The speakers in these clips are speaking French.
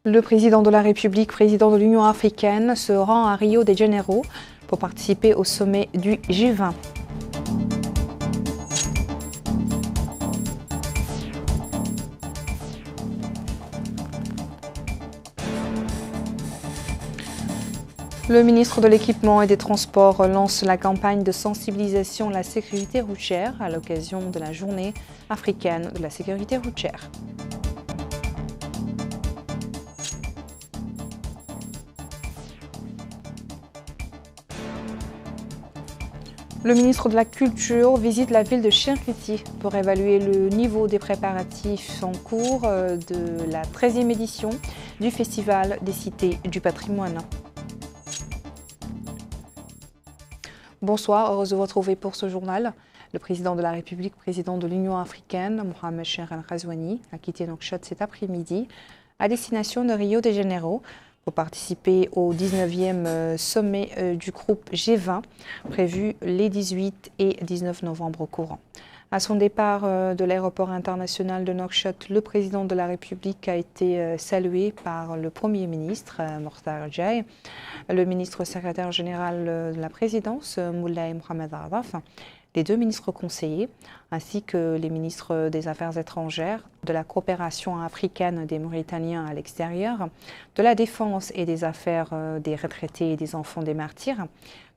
Le président de la République, président de l'Union africaine, se rend à Rio de Janeiro pour participer au sommet du G20. Le ministre de l'Équipement et des Transports lance la campagne de sensibilisation à la sécurité routière à l'occasion de la Journée africaine de la sécurité routière. Le ministre de la Culture visite la ville de Chinguitti pour évaluer le niveau des préparatifs en cours de la 13e édition du Festival des Cités du Patrimoine. Bonsoir, heureuse de vous retrouver pour ce journal. Le président de la République, président de l'Union africaine, Mohamed Cheikh Al-Ghazouani, a quitté Nouakchott cet après-midi à destination de Rio de Janeiro pour participer au 19e sommet du groupe G20 prévu les 18 et 19 novembre courants. À son départ de l'aéroport international de Nouakchott, le président de la République a été salué par le Premier ministre, Mokhtar Djaï, le ministre secrétaire général de la présidence, Moulay Mohamed Arraf, les deux ministres conseillers, ainsi que les ministres des Affaires étrangères, de la coopération africaine des Mauritaniens à l'extérieur, de la défense et des affaires des retraités et des enfants des martyrs,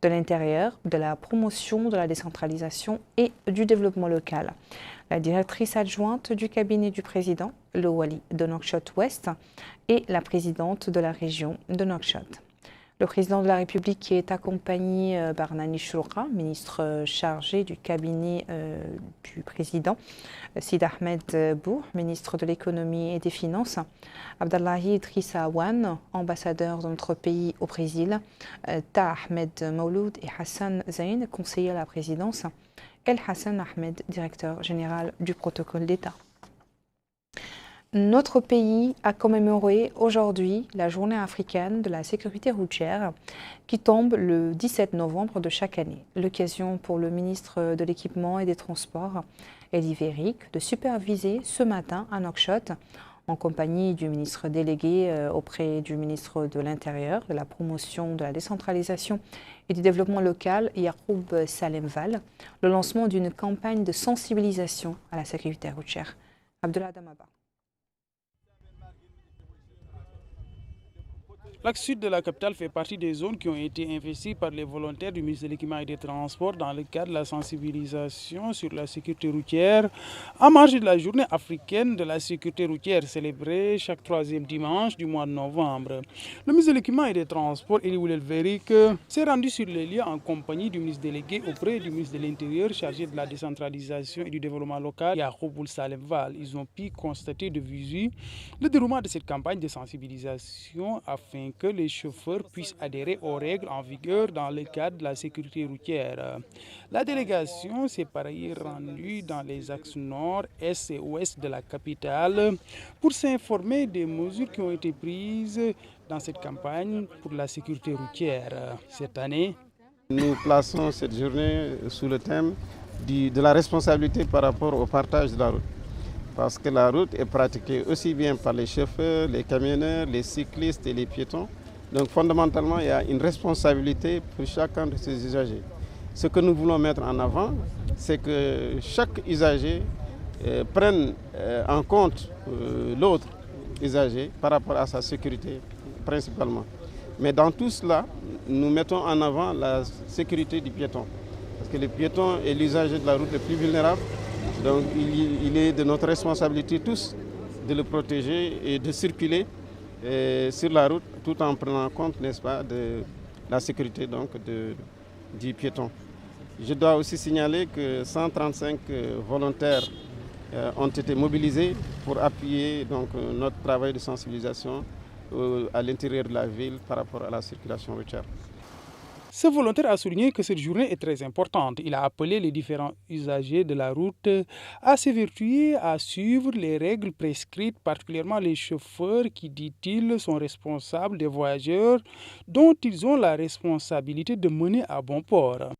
de l'intérieur, de la promotion de la décentralisation et du développement local. La directrice adjointe du cabinet du président, le Wali de Nouakchott-Ouest, et la présidente de la région de Nouakchott. Le président de la République qui est accompagné par Nani Chouroukha, ministre chargé du cabinet du président, Sid Ahmed Bour, ministre de l'économie et des finances, Abdallahi Idrissa Awan, ambassadeur de notre pays au Brésil, Ta Ahmed Mouloud et Hassan Zain, conseiller à la présidence, El Hassan Ahmed, directeur général du protocole d'État. Notre pays a commémoré aujourd'hui la Journée africaine de la sécurité routière qui tombe le 17 novembre de chaque année. L'occasion pour le ministre de l'Équipement et des Transports, Elie Veric, de superviser ce matin à Nouakchott en compagnie du ministre délégué auprès du ministre de l'Intérieur, de la promotion de la décentralisation et du développement local, Yacoub Salemval, le lancement d'une campagne de sensibilisation à la sécurité routière. Abdullah Damaba. L'axe sud de la capitale fait partie des zones qui ont été investies par les volontaires du ministère de l'Équipement et des Transports dans le cadre de la sensibilisation sur la sécurité routière en marge de la Journée africaine de la sécurité routière célébrée chaque troisième dimanche du mois de novembre. Le ministre de l'Équipement et des Transports, Elie Veric, s'est rendu sur les lieux en compagnie du ministre délégué auprès du ministre de l'Intérieur chargé de la décentralisation et du développement local, Yacoub Salemval. Ils ont pu constater de visu le déroulement de cette campagne de sensibilisation afin que les chauffeurs puissent adhérer aux règles en vigueur dans le cadre de la sécurité routière. La délégation s'est par ailleurs rendue dans les axes nord, est et ouest de la capitale pour s'informer des mesures qui ont été prises dans cette campagne pour la sécurité routière. Cette année, nous plaçons cette journée sous le thème de la responsabilité par rapport au partage de la route. Parce que la route est pratiquée aussi bien par les chauffeurs, les camionneurs, les cyclistes et les piétons. Donc fondamentalement, il y a une responsabilité pour chacun de ces usagers. Ce que nous voulons mettre en avant, c'est que chaque usager prenne en compte l'autre usager par rapport à sa sécurité principalement. Mais dans tout cela, nous mettons en avant la sécurité du piéton. Parce que le piéton est l'usager de la route le plus vulnérable. Donc il est de notre responsabilité tous de le protéger et de circuler sur la route tout en prenant compte, n'est-ce pas, de la sécurité donc, du piéton. Je dois aussi signaler que 135 volontaires ont été mobilisés pour appuyer donc, notre travail de sensibilisation à l'intérieur de la ville par rapport à la circulation routière. Ce volontaire a souligné que cette journée est très importante. Il a appelé les différents usagers de la route à s'évertuer à suivre les règles prescrites, particulièrement les chauffeurs qui, dit-il, sont responsables des voyageurs dont ils ont la responsabilité de mener à bon port.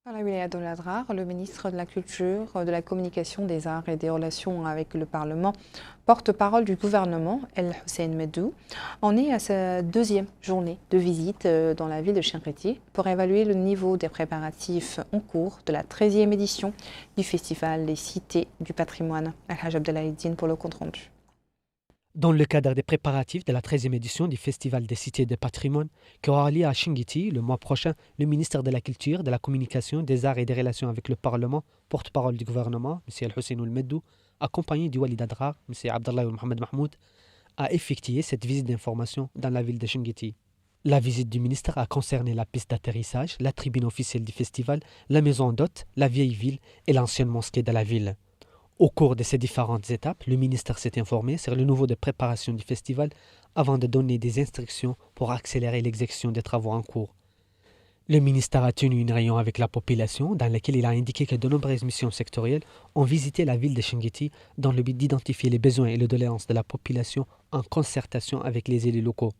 Dans la wilaya de Ladrar, le ministre de la Culture, de la Communication, des Arts et des Relations avec le Parlement, porte-parole du gouvernement, El Hussein Medou, en est à sa deuxième journée de visite dans la ville de Chinguetti pour évaluer le niveau des préparatifs en cours de la 13e édition du Festival des Cités du Patrimoine. Al-Hajj Abdelaïdine pour le compte-rendu. Dans le cadre des préparatifs de la 13e édition du Festival des Cités de Patrimoine, qui aura lieu à Chinguetti le mois prochain, le ministre de la Culture, de la Communication, des Arts et des Relations avec le Parlement, porte-parole du gouvernement, M. Al-Hussein Medou, accompagné du Wali d'Adrar, M. Abdallah Mohamed Mahmoud, a effectué cette visite d'information dans la ville de Chinguetti. La visite du ministre a concerné la piste d'atterrissage, la tribune officielle du festival, la maison d'hôtes, la vieille ville et l'ancienne mosquée de la ville. Au cours de ces différentes étapes, le ministère s'est informé sur le niveau de préparation du festival avant de donner des instructions pour accélérer l'exécution des travaux en cours. Le ministère a tenu une réunion avec la population dans laquelle il a indiqué que de nombreuses missions sectorielles ont visité la ville de Chinguetti dans le but d'identifier les besoins et les doléances de la population en concertation avec les élus locaux.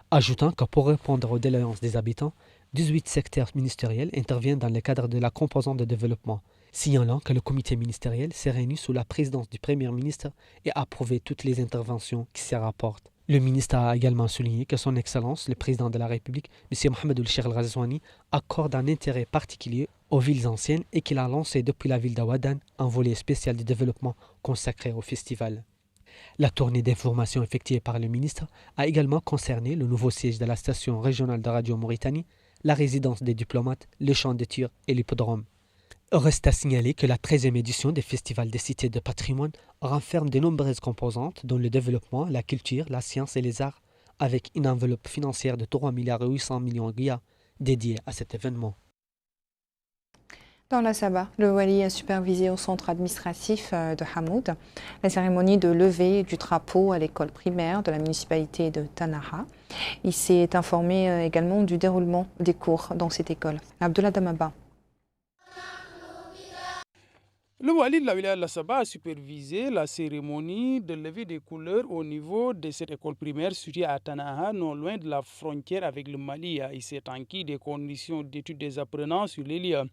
Ajoutant que pour répondre aux doléances des habitants, 18 secteurs ministériels interviennent dans le cadre de la composante de développement, signalant que le comité ministériel s'est réuni sous la présidence du Premier ministre et a approuvé toutes les interventions qui s'y rapportent. Le ministre a également souligné que son Excellence, le président de la République, M. Mohamed El-Cheikh El-Ghazouani, accorde un intérêt particulier aux villes anciennes et qu'il a lancé depuis la ville d'Awadan un volet spécial de développement consacré au festival. La tournée d'information effectuée par le ministre a également concerné le nouveau siège de la station régionale de Radio Mauritanie, la résidence des diplomates, le champ de tir et l'hippodrome. Reste à signaler que la 13e édition des Festivals des Cités de Patrimoine renferme de nombreuses composantes dont le développement, la culture, la science et les arts, avec une enveloppe financière de 3,8 milliards guya dédiée à cet événement. Dans la Saba, le Wali a supervisé au centre administratif de Hamoud la cérémonie de levée du drapeau à l'école primaire de la municipalité de Tanaha. Il s'est informé également du déroulement des cours dans cette école. Abdullah Damaba. Le Wali de la wilaya de la Saba a supervisé la cérémonie de levée des couleurs au niveau de cette école primaire située à Tanaha, non loin de la frontière avec le Mali. Il s'est enquis des conditions d'études des apprenants sur les lieux.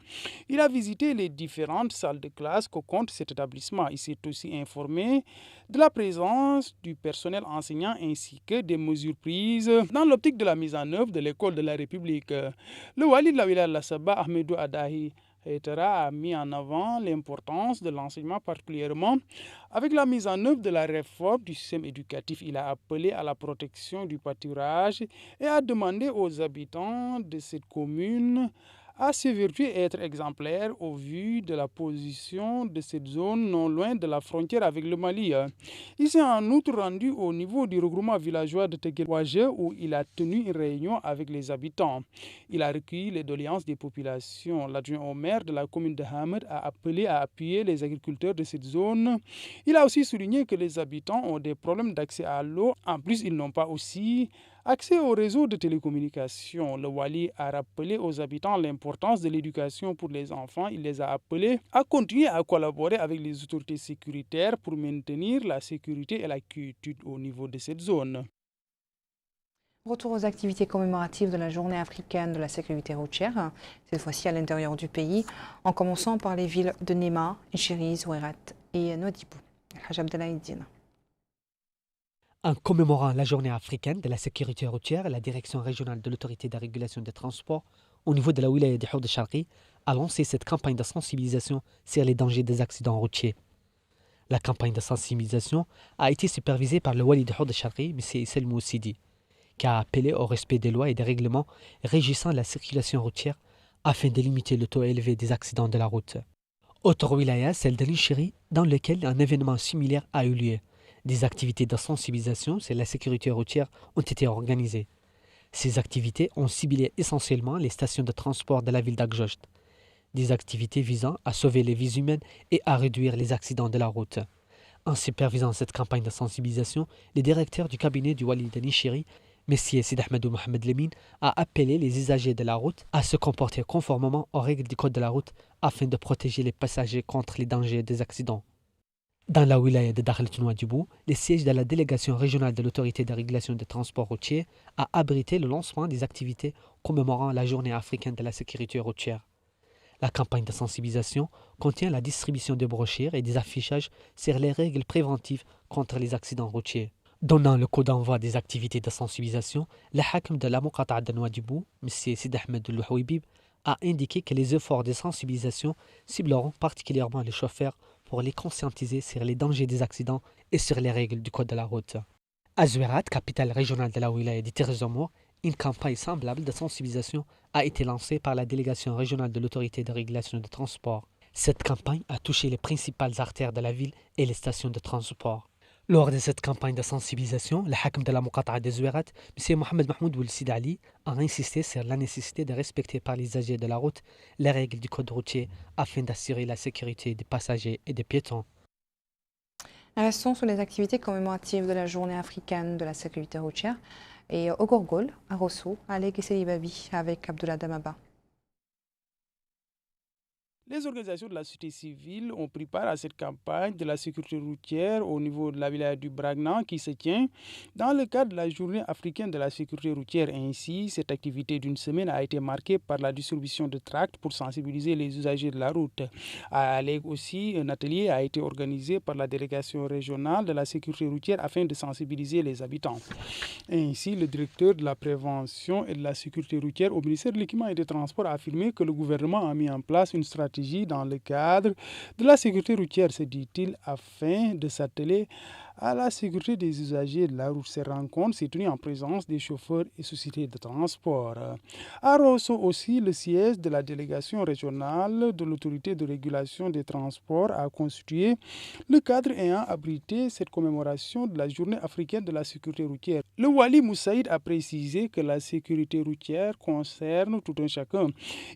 Il a visité les différentes salles de classe que compte cet établissement. Il s'est aussi informé de la présence du personnel enseignant ainsi que des mesures prises dans l'optique de la mise en œuvre de l'école de la République. Le Wali de la wilaya de la Saba, Ahmedou Adahi a mis en avant l'importance de l'enseignement, particulièrement avec la mise en œuvre de la réforme du système éducatif. Il a appelé à la protection du pâturage et a demandé aux habitants de cette commune à s'évertuer et être exemplaires au vu de la position de cette zone non loin de la frontière avec le Mali. Il s'est en outre rendu au niveau du regroupement villageois de Teguelwaje où il a tenu une réunion avec les habitants. Il a recueilli les doléances des populations. L'adjoint au maire de la commune de Hamed a appelé à appuyer les agriculteurs de cette zone. Il a aussi souligné que les habitants ont des problèmes d'accès à l'eau. En plus, ils n'ont pas aussi accès au réseau de télécommunications. Le Wali a rappelé aux habitants l'importance de l'éducation pour les enfants. Il les a appelés à continuer à collaborer avec les autorités sécuritaires pour maintenir la sécurité et la quiétude au niveau de cette zone. Retour aux activités commémoratives de la journée africaine de la sécurité routière, cette fois-ci à l'intérieur du pays, en commençant par les villes de Nema, Chéri, Zouerat et Nouadhibou. Al-Hajj Abdelaïdine. En commémorant la journée africaine de la sécurité routière, la direction régionale de l'autorité de régulation des transports au niveau de la wilaya de Houd Sharqi a lancé cette campagne de sensibilisation sur les dangers des accidents routiers. La campagne de sensibilisation a été supervisée par le Wali de Houd Sharqi, M. Issel Moussidi, qui a appelé au respect des lois et des règlements régissant la circulation routière afin de limiter le taux élevé des accidents de la route. Autre wilaya, celle de l'Inchiri, dans laquelle un événement similaire a eu lieu. Des activités de sensibilisation sur la sécurité routière ont été organisées. Ces activités ont ciblé essentiellement les stations de transport de la ville d'Agjocht. Des activités visant à sauver les vies humaines et à réduire les accidents de la route. En supervisant cette campagne de sensibilisation, le directeur du cabinet du Wali de Nishiri, M. Sid Ahmedou Mohamed Lemine, a appelé les usagers de la route à se comporter conformément aux règles du code de la route afin de protéger les passagers contre les dangers des accidents. Dans la wilaya de Dakhel Nouadhibou, le siège de la délégation régionale de l'autorité de régulation des transports routiers a abrité le lancement des activités commémorant la journée africaine de la sécurité routière. La campagne de sensibilisation contient la distribution de brochures et des affichages sur les règles préventives contre les accidents routiers. Donnant le coup d'envoi des activités de sensibilisation, le Hakm de la Muqata'a de Nouadhibou, M. Sid Ahmed Louhouibib, a indiqué que les efforts de sensibilisation cibleront particulièrement les chauffeurs pour les conscientiser sur les dangers des accidents et sur les règles du code de la route. À Zouerat, capitale régionale de la wilaya de Tirzomor, une campagne semblable de sensibilisation a été lancée par la délégation régionale de l'autorité de régulation de transport. Cette campagne a touché les principales artères de la ville et les stations de transport. Lors de cette campagne de sensibilisation, le Hakm de la Muqata'a de Zouerat, M. Mohamed Mahmoud Ould Ali, a insisté sur la nécessité de respecter par les usagers de la route les règles du code routier afin d'assurer la sécurité des passagers et des piétons. Restons sur les activités commémoratives de la journée africaine de la sécurité routière et au Gorgol, à Rosso, à Babi avec Abdullah Damaba. Les organisations de la société civile ont pris part à cette campagne de la sécurité routière au niveau de la wilaya du Bragnan qui se tient dans le cadre de la journée africaine de la sécurité routière. Ainsi, cette activité d'une semaine a été marquée par la distribution de tracts pour sensibiliser les usagers de la route. À Alleg aussi, un atelier a été organisé par la délégation régionale de la sécurité routière afin de sensibiliser les habitants. Ainsi, le directeur de la prévention et de la sécurité routière au ministère de l'Équipement et des Transports a affirmé que le gouvernement a mis en place une stratégie dans le cadre de la sécurité routière, se dit-il, afin de s'atteler à la sécurité des usagers de la route. Ces rencontres s'est tenue en présence des chauffeurs et sociétés de transport. À Rosso aussi, le siège de la délégation régionale de l'autorité de régulation des transports a constitué le cadre ayant abrité cette commémoration de la journée africaine de la sécurité routière. Le Wali Moussaïd a précisé que la sécurité routière concerne tout un chacun.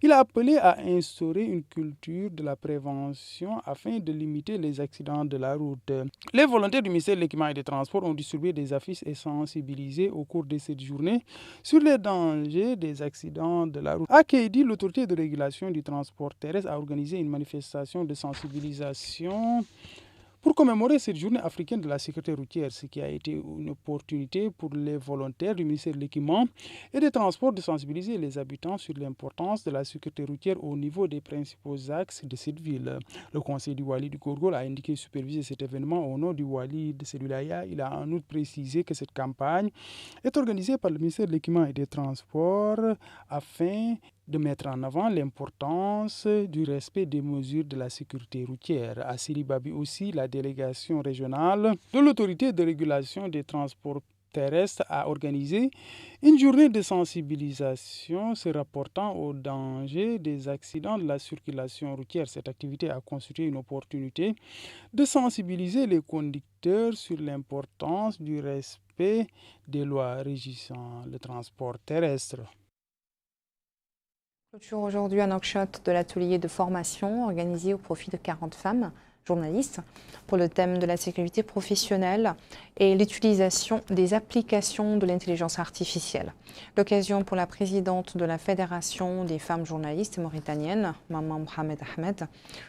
Il a appelé à instaurer une culture de la prévention afin de limiter les accidents de la route. Les volontaires du ministère de l'Équipement et des Transports ont distribué des affiches et sensibilisé au cours de cette journée sur les dangers des accidents de la route. À Kédi, l'autorité de régulation du transport terrestre a organisé une manifestation de sensibilisation pour commémorer cette journée africaine de la sécurité routière, ce qui a été une opportunité pour les volontaires du ministère de l'Équipement et des Transports de sensibiliser les habitants sur l'importance de la sécurité routière au niveau des principaux axes de cette ville. Le conseil du Wali du Gorgol a indiqué superviser cet événement au nom du Wali de Celulaya. Il a en outre précisé que cette campagne est organisée par le ministère de l'Équipement et des Transports afin de mettre en avant l'importance du respect des mesures de la sécurité routière. À Siri Babi aussi, la délégation régionale de l'autorité de régulation des transports terrestres a organisé une journée de sensibilisation se rapportant aux dangers des accidents de la circulation routière. Cette activité a constitué une opportunité de sensibiliser les conducteurs sur l'importance du respect des lois régissant le transport terrestre. Toujours aujourd'hui à Nouakchott de l'atelier de formation organisé au profit de 40 femmes journalistes pour le thème de la sécurité professionnelle et l'utilisation des applications de l'intelligence artificielle. L'occasion pour la présidente de la Fédération des femmes journalistes mauritaniennes, Maman Mohamed Ahmed,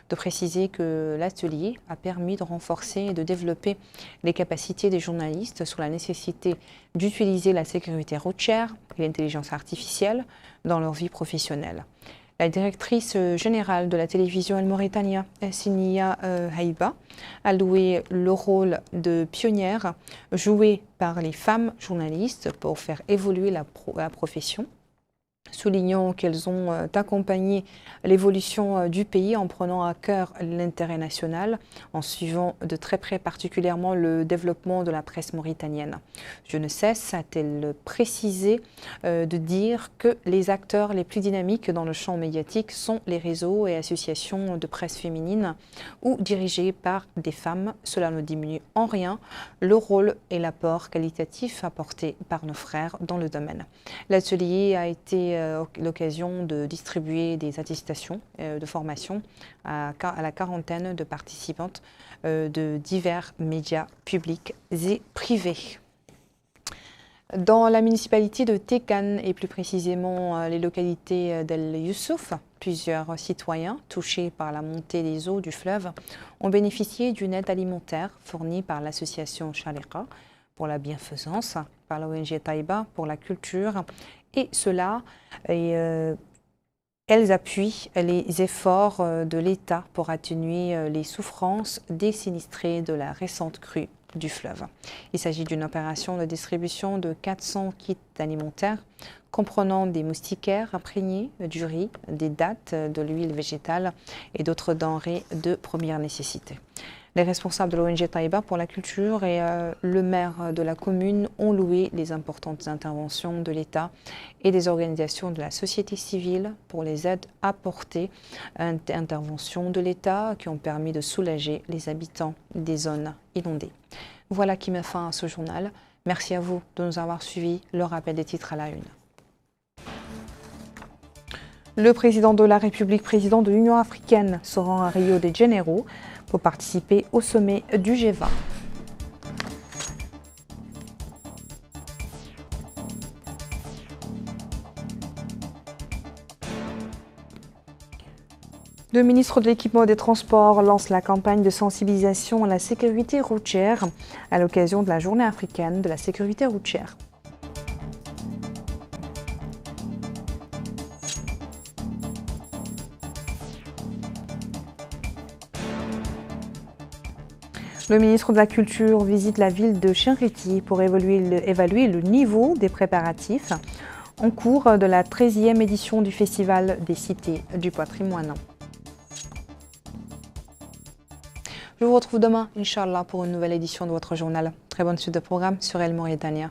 de préciser que l'atelier a permis de renforcer et de développer les capacités des journalistes sur la nécessité d'utiliser la sécurité routière et l'intelligence artificielle dans leur vie professionnelle. La directrice générale de la télévision El Mauritania, Sinia Haïba, a loué le rôle de pionnière joué par les femmes journalistes pour faire évoluer la profession, soulignant qu'elles ont accompagné l'évolution du pays en prenant à cœur l'intérêt national, en suivant de très près particulièrement le développement de la presse mauritanienne. Je ne cesse, a-t-elle précisé, de dire que les acteurs les plus dynamiques dans le champ médiatique sont les réseaux et associations de presse féminine ou dirigées par des femmes. Cela ne diminue en rien le rôle et l'apport qualitatif apporté par nos frères dans le domaine. L'atelier a été l'occasion de distribuer des attestations de formation à la quarantaine de participantes de divers médias publics et privés. Dans la municipalité de Tékan et plus précisément les localités d'El Youssouf, plusieurs citoyens touchés par la montée des eaux du fleuve ont bénéficié d'une aide alimentaire fournie par l'association Chaliqa pour la bienfaisance, par l'ONG Taïba pour la culture. Et cela est Elles appuient les efforts de l'État pour atténuer les souffrances des sinistrés de la récente crue du fleuve. Il s'agit d'une opération de distribution de 400 kits alimentaires comprenant des moustiquaires imprégnés, du riz, des dattes, de l'huile végétale et d'autres denrées de première nécessité. Les responsables de l'ONG Taïba pour la culture et le maire de la commune ont loué les importantes interventions de l'État et des organisations de la société civile pour les aides apportées, interventions de l'État qui ont permis de soulager les habitants des zones inondées. Voilà qui met fin à ce journal. Merci à vous de nous avoir suivis. Le rappel des titres à la une. Le président de la République, président de l'Union africaine, se rend à Rio de Janeiro pour participer au sommet du G20. Le ministre de l'Équipement et des Transports lance la campagne de sensibilisation à la sécurité routière à l'occasion de la Journée africaine de la sécurité routière. Le ministre de la Culture visite la ville de Chinguetti pour évaluer le niveau des préparatifs en cours de la 13e édition du Festival des cités du patrimoine. Je vous retrouve demain, Inch'Allah, pour une nouvelle édition de votre journal. Très bonne suite de programme sur El Mauritania.